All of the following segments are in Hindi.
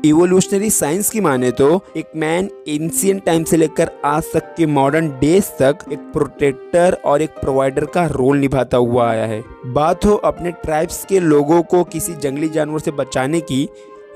इवोल्यूशनरी साइंस की माने तो एक मैन एंशिएंट टाइम से लेकर आज तक के मॉडर्न डेज तक एक प्रोटेक्टर और एक प्रोवाइडर का रोल निभाता हुआ आया है। बात हो अपने ट्राइब्स के लोगों को किसी जंगली जानवर से बचाने की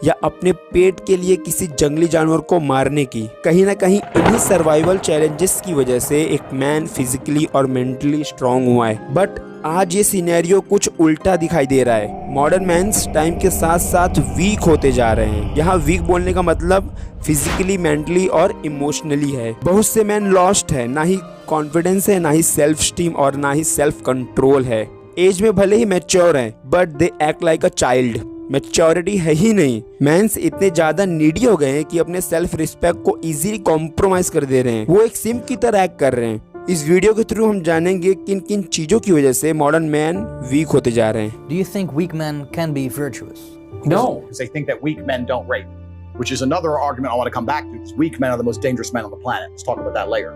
या अपने पेट के लिए किसी जंगली जानवर को मारने की, कहीं ना कहीं इन्हीं सर्वाइवल चैलेंजेस की वजह से एक मैन फिजिकली और मेंटली स्ट्रांग हुआ है। बट आज ये सिनेरियो कुछ उल्टा दिखाई दे रहा है। मॉडर्न मैन्स टाइम के साथ साथ वीक होते जा रहे हैं। यहाँ वीक बोलने का मतलब फिजिकली, मेंटली और इमोशनली है। बहुत से मैन लॉस्ट है, ना ही कॉन्फिडेंस है, ना ही सेल्फ स्टीम और ना ही सेल्फ कंट्रोल है। एज में भले ही मैच्योर हैं, but they act like a child. Maturity है ही नहीं। मैंस इतने ज्यादा नीडी हो गए हैं कि अपने सेल्फ रिस्पेक्ट को इजीली कॉम्प्रोमाइज कर दे रहे हैं। वो एक सिम्प की तरह एक्ट कर रहे हैं। इस वीडियो के थ्रू हम जानेंगे किन किन चीजों की वजह से मॉडर्न मैन वीक होते जा रहे हैं। Do you think weak men can be virtuous? No, because they think that weak men don't rape, which is another argument I want to come back to, because weak men are the most dangerous men on the planet. Let's talk about that later.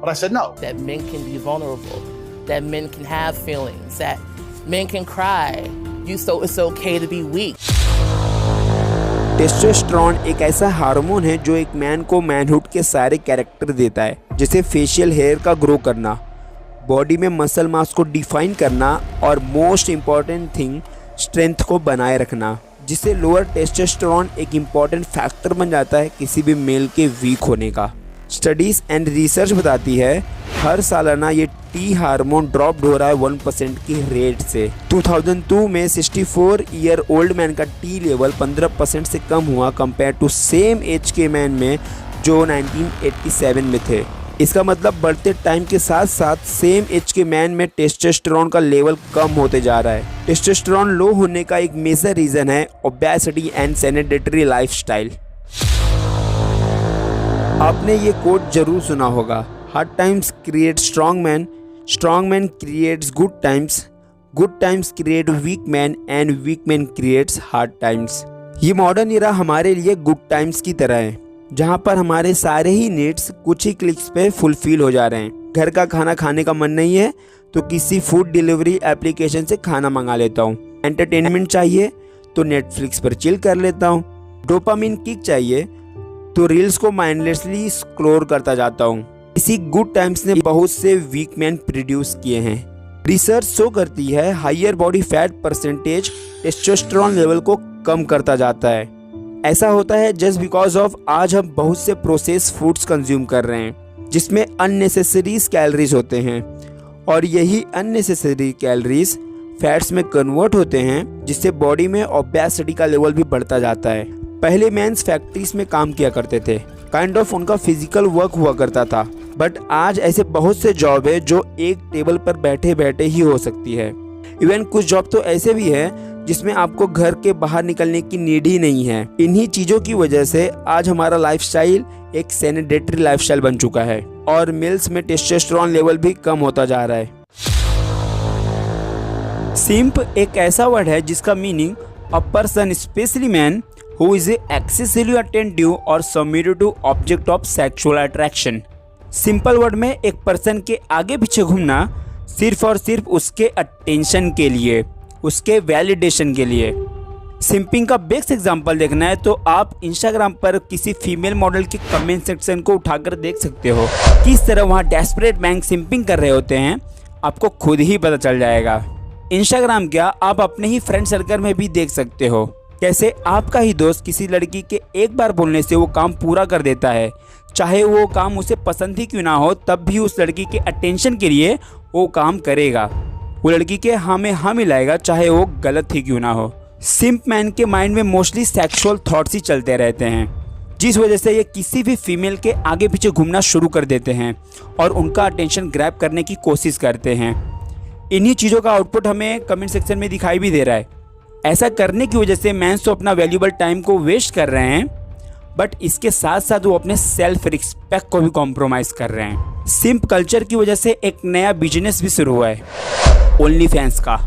But I said no. That men can be vulnerable, that men can have feelings, that men can cry. So it's okay to be weak. Testosterone एक ऐसा हार्मोन है जो एक मैन को मैनहुड के सारे कैरेक्टर देता है, जैसे फेशियल हेयर का ग्रो करना, बॉडी में मसल मास को डिफाइन करना और मोस्ट इम्पॉर्टेंट थिंग स्ट्रेंथ को बनाए रखना, जिससे लोअर टेस्टोस्टेरोन एक इम्पॉर्टेंट फैक्टर बन जाता है किसी भी मेल के वीक होने का। स्टडीज एंड रिसर्च बताती है हर सालाना ये टी हार्मोन ड्रॉप हो रहा है 1% की रेट से। 2002 में 64 ईयर ओल्ड मैन का टी लेवल 15% से कम हुआ कंपेयर टू सेम एज के मैन में जो 1987 में थे। इसका मतलब बढ़ते टाइम के साथ साथ सेम एज के मैन में टेस्टोस्टेरोन का लेवल कम होते जा रहा है। टेस्टोस्टेरोन लो होने का एक मेजर रीजन है ओबेसिटी एंड सेडेंटरी लाइफस्टाइल। आपने ये कोट जरूर सुना होगा, hard times create strong man creates good times create weak man and weak man creates hard times. ये मॉडर्न इरा हमारे लिए गुड टाइम्स की तरह है, जहाँ पर हमारे सारे ही नीड्स कुछ ही क्लिक्स पे फुलफिल हो जा रहे हैं। घर का खाना खाने का मन नहीं है तो किसी फूड डिलीवरी एप्लीकेशन से खाना मंगा लेता हूँ। एंटरटेनमेंट चाहिए तो नेटफ्लिक्स पर चिल कर लेता हूँ। डोपामिन किक चाहिए तो रील्स को माइंडलेसली स्क्रॉल करता जाता हूँ। इसी गुड टाइम्स ने बहुत से वीक मैन प्रोड्यूस किए हैं। रिसर्च शो करती है higher body fat percentage testosterone level को कम करता जाता है। ऐसा होता है जस्ट बिकॉज ऑफ आज हम बहुत से प्रोसेस्ड फूड्स कंज्यूम कर रहे हैं जिसमें अननेसेसरी कैलोरीज होते हैं, और यही अननेसेसरी कैलोरीज फैट्स में कन्वर्ट होते हैं, जिससे बॉडी में ओबेसिटी का लेवल भी बढ़ता जाता है। पहले मेंस फैक्ट्रीज में काम किया करते थे, काइंड ऑफ उनका फिजिकल वर्क हुआ करता था। बट आज ऐसे बहुत से जॉब है जो एक टेबल पर बैठे बैठे ही हो सकती है। इवन कुछ जॉब तो ऐसे भी है जिसमें आपको घर के बाहर निकलने की नीड ही नहीं है। इन्हीं चीजों की वजह से आज हमारा लाइफस्टाइल एक सेडेंटरी लाइफस्टाइल बन चुका है और मेल्स में टेस्टोस्टेरोन लेवल भी कम होता जा रहा है। सिंप एक ऐसा वर्ड है जिसका meaning a person specially man who is excessively attentive or submitted to object of sexual attraction। Simple word में एक पर्सन के आगे पीछे घूमना सिर्फ और सिर्फ उसके अटेंशन के लिए, उसके वैलिडेशन के लिए। सिंपिंग का बेस्ट एग्जांपल देखना है तो आप इंस्टाग्राम पर किसी फीमेल मॉडल के कमेंट सेक्शन को उठाकर देख सकते हो। किस तरह वहाँ डेस्परेट मैन सिंपिंग कर रहे होते हैं, आपको खुद ही पता चल जाएगा। इंस्टाग्राम क्या, आप अपने ही फ्रेंड सर्कल में भी देख सकते हो कैसे आपका ही दोस्त किसी लड़की के एक बार बोलने से वो काम पूरा कर देता है, चाहे वो काम उसे पसंद ही क्यों ना हो, तब भी उस लड़की के अटेंशन के लिए वो काम करेगा। वो लड़की के हाँ में हाँ मिलाएगा, चाहे वो गलत ही क्यों ना हो। सिंप मैन के माइंड में मोस्टली सेक्सुअल थॉट्स ही चलते रहते हैं, जिस वजह से ये किसी भी फीमेल के आगे पीछे घूमना शुरू कर देते हैं और उनका अटेंशन ग्रैब करने की कोशिश करते हैं। इन्हीं चीज़ों का आउटपुट हमें कमेंट सेक्शन में दिखाई भी दे रहा है। ऐसा करने की वजह से मैंस तो अपना वैल्यूबल टाइम को वेस्ट कर रहे हैं, बट इसके साथ साथ वो अपने सेल्फ रिस्पेक्ट को भी कॉम्प्रोमाइज कर रहे हैं। सिंप कल्चर की वजह से एक नया बिजनेस भी शुरू हुआ है, ओनली फैंस का।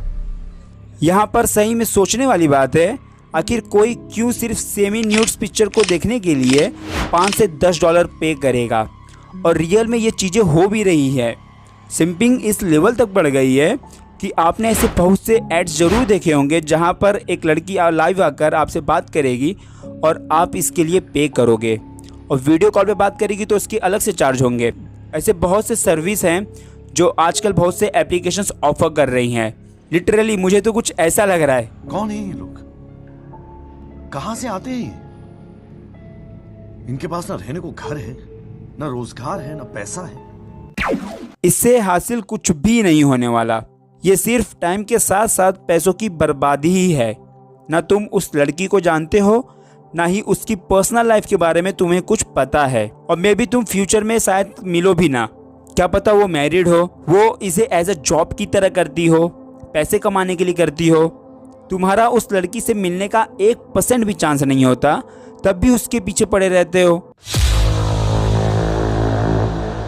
यहाँ पर सही में सोचने वाली बात है, आखिर कोई क्यों सिर्फ सेमी न्यूड्स पिक्चर को देखने के लिए $5 से $10 पे करेगा, और रियल में ये चीज़ें हो भी रही है। सिंपिंग इस लेवल तक बढ़ गई है कि आपने ऐसे बहुत से एड्स ज़रूर देखे होंगे जहां पर एक लड़की लाइव आकर आपसे बात करेगी और आप इसके लिए पे करोगे, और वीडियो कॉल पे बात करेगी तो उसके अलग से चार्ज होंगे। ऐसे बहुत से सर्विस हैं जो आजकल बहुत से एप्लीकेशंस ऑफर कर रही हैं। लिटरली मुझे तो कुछ ऐसा लग रहा है। कौन है ये लोग? कहां से आते हैं ये? इनके पास ना रहने को घर है, ना रोजगार है, ना पैसा है। इससे हासिल कुछ भी नहीं होने वाला। ये सिर्फ टाइम के साथ साथ पैसों की बर्बादी ही है। ना तुम उस लड़की को जानते हो, ना ही उसकी पर्सनल लाइफ के बारे में तुम्हें कुछ पता है, और मे भी तुम फ्यूचर में शायद मिलो भी ना। क्या पता वो मैरिड हो, वो इसे एज अ जॉब की तरह करती हो, पैसे कमाने के लिए करती हो। तुम्हारा उस लड़की से मिलने का 1% भी चांस नहीं होता, तब भी उसके पीछे पड़े रहते हो।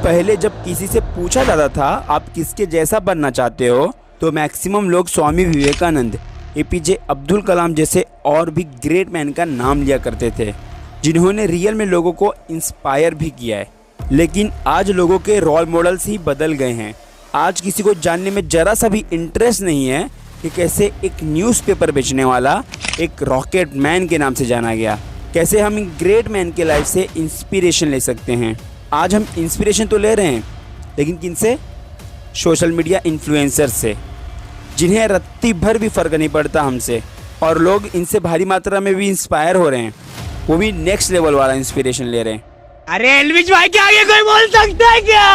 पहले जब किसी से पूछा जाता था आप किसके जैसा बनना चाहते हो, तो मैक्सिमम लोग स्वामी विवेकानंद, एपीजे अब्दुल कलाम जैसे और भी ग्रेट मैन का नाम लिया करते थे, जिन्होंने रियल में लोगों को इंस्पायर भी किया है। लेकिन आज लोगों के रोल मॉडल्स ही बदल गए हैं। आज किसी को जानने में जरा सा भी इंटरेस्ट नहीं है कि कैसे एक न्यूज़पेपर बेचने वाला एक रॉकेट मैन के नाम से जाना गया। कैसे हम ग्रेट मैन के लाइफ से इंस्पिरेशन ले सकते हैं। आज हम इंस्पिरेशन तो ले रहे हैं, लेकिन किनसे? सोशल मीडिया इन्फ्लुएंसर से, जिन्हें रत्ती भर भी फ़र्क नहीं पड़ता हमसे, और लोग इनसे भारी मात्रा में भी इंस्पायर हो रहे हैं। वो भी नेक्स्ट लेवल वाला इंस्पिरेशन ले रहे हैं। अरे एल्विश भाई के आगे कोई बोल सकता है क्या?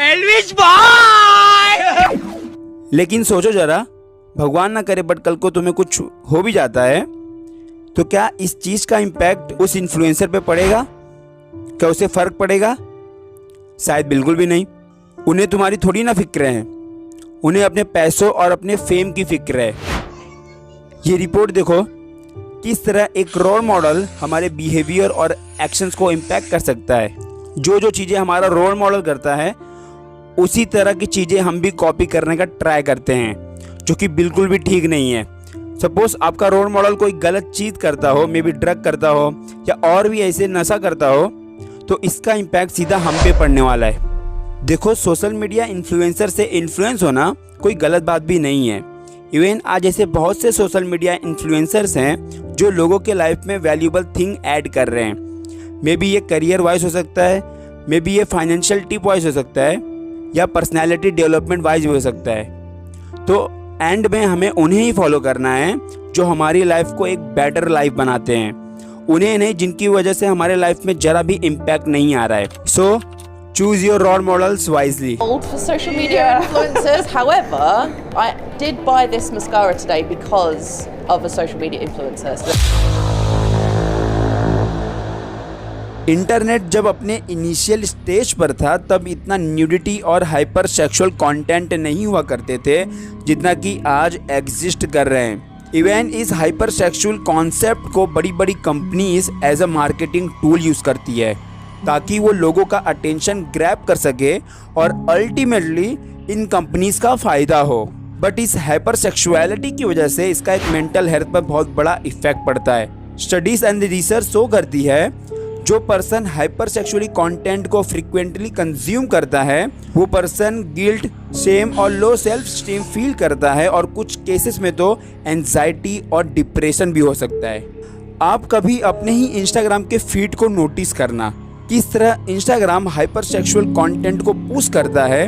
एल्विश भाई! लेकिन सोचो जरा, भगवान ना करे बट कल को तुम्हें कुछ हो भी जाता है, तो क्या इस चीज़ का इम्पैक्ट उस इन्फ्लुएंसर पे पड़ेगा? क्या उसे फ़र्क पड़ेगा? शायद बिल्कुल भी नहीं। उन्हें तुम्हारी थोड़ी ना फिक्र है, उन्हें अपने पैसों और अपने फेम की फिक्र है। ये रिपोर्ट देखो किस तरह एक रोल मॉडल हमारे बिहेवियर और एक्शंस को इम्पैक्ट कर सकता है। जो चीज़ें हमारा रोल मॉडल करता है, उसी तरह की चीज़ें हम भी कॉपी करने का ट्राई करते हैं, जो कि बिल्कुल भी ठीक नहीं है। सपोज आपका रोल मॉडल कोई गलत चीज़ करता हो, मे बी ड्रग करता हो या और भी ऐसे नशा करता हो, तो इसका इम्पैक्ट सीधा हम पे पड़ने वाला है। देखो, सोशल मीडिया इन्फ्लुएंसर से इन्फ्लुएंस होना कोई गलत बात भी नहीं है। इवन आज ऐसे बहुत से सोशल मीडिया इन्फ्लुएंसर्स हैं जो लोगों के लाइफ में वैल्यूबल थिंग ऐड कर रहे हैं। मे बी ये करियर वाइज हो सकता है, मे बी ये फाइनेंशियल टिप वाइज हो सकता है, या पर्सनैलिटी डेवलपमेंट वाइज भी हो सकता है। तो एंड में हमें उन्हें ही फॉलो करना है जो हमारी लाइफ को एक बेटर लाइफ बनाते हैं, उन्हें नहीं जिनकी वजह से हमारे लाइफ में जरा भी इम्पैक्ट नहीं आ रहा है। So choose your role models wisely. Old for social media influencers. However, I did buy this mascara today because of a social media influencer. Internet जब अपने इनिशियल स्टेज पर था, तब इतना न्यूडिटी और हाइपर सेक्सुअल कंटेंट नहीं हुआ करते थे जितना कि आज एग्जिस्ट कर रहे हैं। इवन इस हाइपर सेक्सुअल कॉन्सेप्ट को बड़ी बड़ी companies as a marketing tool use करती है, ताकि वो लोगों का अटेंशन ग्रैब कर सके और अल्टीमेटली इन कंपनीज का फ़ायदा हो। बट इस हाइपर सेक्सुअलिटी की वजह से इसका एक मेंटल हेल्थ पर बहुत बड़ा इफेक्ट पड़ता है। स्टडीज़ एंड रिसर्च शो करती है जो पर्सन हाइपर सेक्सुअली कंटेंट को फ्रीक्वेंटली कंज्यूम करता है, वो पर्सन गिल्ट, शेम और लो सेल्फ स्टीम फील करता है, और कुछ केसेस में तो एंजाइटी और डिप्रेशन भी हो सकता है। आप कभी अपने ही इंस्टाग्राम के फीड को नोटिस करना, किस तरह इंस्टाग्राम हाइपर सेक्सुअल कंटेंट को पुश करता है,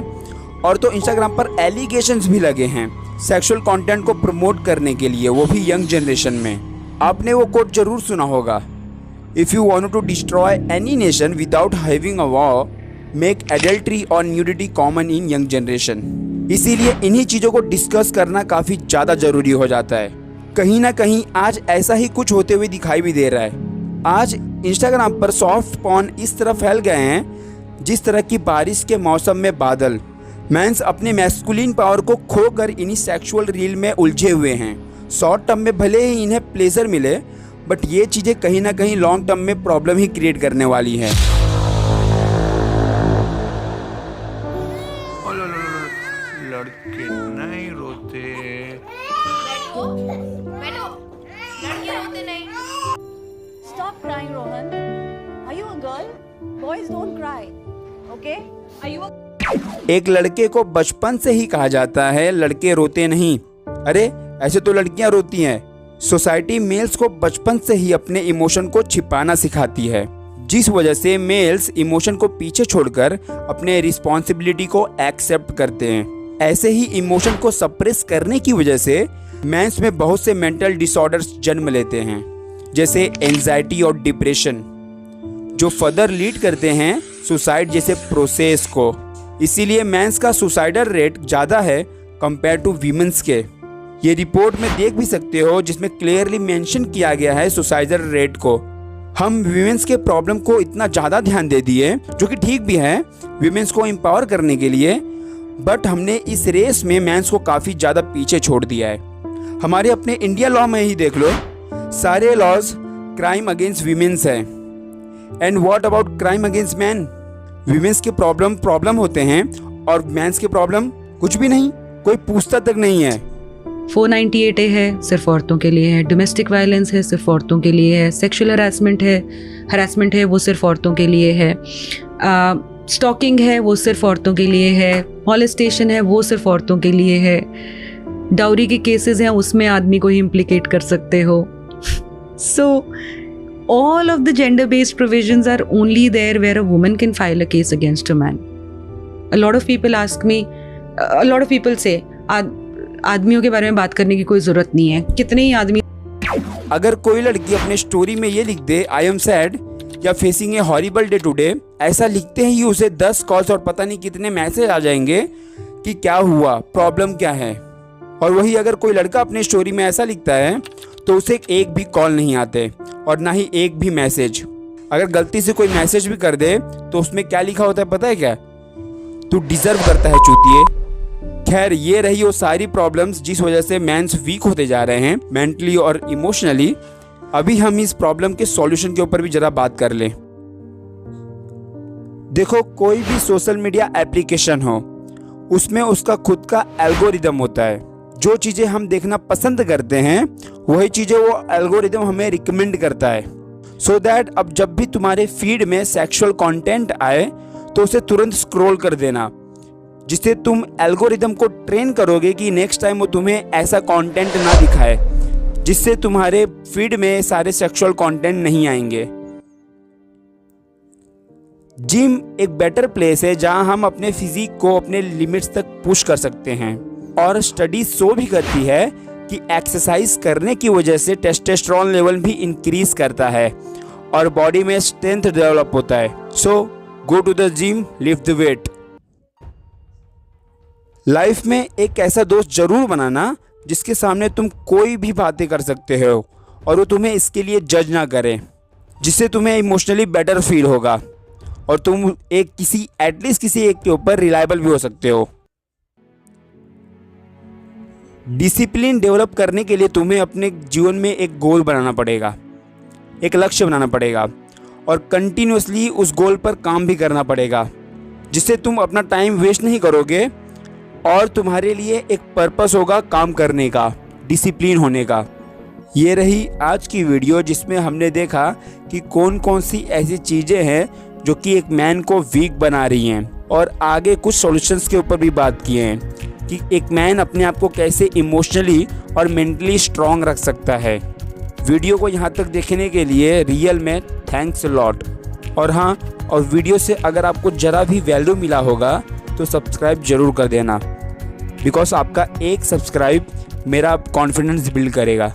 और तो इंस्टाग्राम पर एलिगेशंस भी लगे हैं सेक्सुअल कंटेंट को प्रमोट करने के लिए, वो भी यंग जनरेशन में। आपने वो कोट जरूर सुना होगा, If you want to destroy any nation without having a war, make adultery or nudity common in young generation. इसीलिए इन्हीं चीज़ों को डिस्कस करना काफ़ी ज़्यादा ज़रूरी हो जाता है। कहीं ना कहीं आज ऐसा ही कुछ होते हुए दिखाई भी दे रहा है। आज इंस्टाग्राम पर सॉफ्ट पॉर्न इस तरह फैल गए हैं जिस तरह की बारिश के मौसम में बादल। मैंस अपने मैस्कुलिन पावर को खोकर इन्हीं सेक्सुअल रील में उलझे हुए हैं। शॉर्ट टर्म में भले ही इन्हें प्लेजर मिले, बट ये चीज़ें कहीं ना कहीं लॉन्ग टर्म में प्रॉब्लम ही क्रिएट करने वाली है। लड़के नहीं रोते। बैठो बैठो, लड़के रोते नहीं। Stop crying, Rohan. Are you a girl? Boys don't cry. Okay? Are you a एक लड़के को बचपन से ही कहा जाता है लड़के रोते नहीं। अरे ऐसे तो लड़कियां रोती हैं। सोसाइटी मेल्स को बचपन से ही अपने इमोशन को छिपाना सिखाती है, जिस वजह से मेल्स इमोशन को पीछे छोड़कर अपने रिस्पॉन्सिबिलिटी को एक्सेप्ट करते हैं। ऐसे ही इमोशन को सप्रेस करने की वजह से मेंस में बहुत से मेंटल डिसऑर्डर्स जन्म लेते हैं, जैसे एंजाइटी और डिप्रेशन, जो फर्दर लीड करते हैं सुसाइड जैसे प्रोसेस को। इसीलिए मेंस का सुसाइडल रेट ज़्यादा है कंपेयर टू वीमेंस के। ये रिपोर्ट में देख भी सकते हो, जिसमें क्लियरली मेंशन किया गया है सुसाइडल रेट को। हम वीमेंस के प्रॉब्लम को इतना ज़्यादा ध्यान दे दिए, जो कि ठीक भी है वीमेंस को एम्पावर करने के लिए, बट हमने इस रेस में मेंस को काफ़ी ज़्यादा पीछे छोड़ दिया है। हमारे अपने इंडिया लॉ में ही देख लो, सारे लॉज क्राइम अगेंस्ट वीमेंस है। And what about crime against man? Women's के प्रॉब्लम होते हैं और मेंस के प्रॉब्लम कुछ भी नहीं, कोई पूछता तक नहीं है। 498A है, सिर्फ औरतों के लिए है। डोमेस्टिक वायलेंस है, सिर्फ औरतों के लिए है। सेक्सुअल हरासमेंट है, वो सिर्फ औरतों के लिए है। स्टॉकिंग है, वो सिर्फ औरतों के लिए है। मॉलेस्टेशन है, वो सिर्फ औरतों के लिए है। डाउरी के केसेस हैं, उसमें आदमी को ही इम्प्लिकेट कर सकते हो। सो all of the gender-based provisions are only there where a woman can file a case against a man. A lot of people ask me, a lot of people say, आदमियों के बारे में बात करने की कोई ज़रूरत नहीं है। कितने ही आदमी, अगर कोई लड़की अपने स्टोरी में ये लिख दे आई एम सैड या फेसिंग ए हॉरिबल डे टुडे, ऐसा लिखते ही उसे 10 कॉल्स और पता नहीं कितने मैसेज आ जाएंगे कि क्या हुआ, प्रॉब्लम क्या है। और वही अगर कोई लड़का अपने स्टोरी में ऐसा लिखता है तो उसे एक भी कॉल नहीं आते और ना ही एक भी मैसेज। अगर गलती से कोई मैसेज भी कर दे तो उसमें क्या लिखा होता है पता है क्या? तू डिजर्व करता है चूतिए। खैर, ये रही वो सारी प्रॉब्लम्स जिस वजह से मेंस वीक होते जा रहे हैं मेंटली और इमोशनली। अभी हम इस प्रॉब्लम के सॉल्यूशन के ऊपर भी जरा बात कर लें। देखो, कोई भी सोशल मीडिया एप्लीकेशन हो, उसमें उसका खुद का एल्गोरिदम होता है। जो चीज़ें हम देखना पसंद करते हैं वही चीज़ें वो एल्गोरिदम हमें रिकमेंड करता है। सो दैट अब जब भी तुम्हारे फीड में सेक्सुअल कंटेंट आए तो उसे तुरंत स्क्रॉल कर देना, जिससे तुम एल्गोरिदम को ट्रेन करोगे कि नेक्स्ट टाइम वो तुम्हें ऐसा कंटेंट ना दिखाए, जिससे तुम्हारे फीड में सारे सेक्सुअल कंटेंट नहीं आएंगे। जिम एक बेटर प्लेस है जहां हम अपने फिजिक को अपने लिमिट्स तक पुश कर सकते हैं। और स्टडी शो भी करती है कि एक्सरसाइज करने की वजह से टेस्टोस्टेरोन लेवल भी इंक्रीज करता है और बॉडी में स्ट्रेंथ डेवलप होता है। So go to the gym, lift the weight. Life में एक ऐसा दोस्त जरूर बनाना जिसके सामने तुम कोई भी बातें कर सकते हो और वो तुम्हें इसके लिए जज ना करे, जिससे तुम्हें इमोशनली बेटर फील होगा और तुम एटलीस्ट किसी एक के ऊपर रिलायबल भी हो सकते हो। डिसिप्लिन डेवलप करने के लिए तुम्हें अपने जीवन में एक गोल बनाना पड़ेगा, एक लक्ष्य बनाना पड़ेगा और कंटिन्यूसली उस गोल पर काम भी करना पड़ेगा, जिससे तुम अपना टाइम वेस्ट नहीं करोगे और तुम्हारे लिए एक पर्पस होगा काम करने का, डिसिप्लिन होने का। ये रही आज की वीडियो, जिसमें हमने देखा कि कौन कौन सी ऐसी चीज़ें हैं जो कि एक मैन को वीक बना रही हैं, और आगे कुछ सॉल्यूशंस के ऊपर भी बात किए हैं कि एक मैन अपने आप को कैसे इमोशनली और मेंटली स्ट्रांग रख सकता है। वीडियो को यहाँ तक देखने के लिए रियल में थैंक्स अ लॉट। और हाँ, और वीडियो से अगर आपको ज़रा भी वैल्यू मिला होगा तो सब्सक्राइब ज़रूर कर देना, बिकॉज आपका एक सब्सक्राइब मेरा कॉन्फिडेंस बिल्ड करेगा।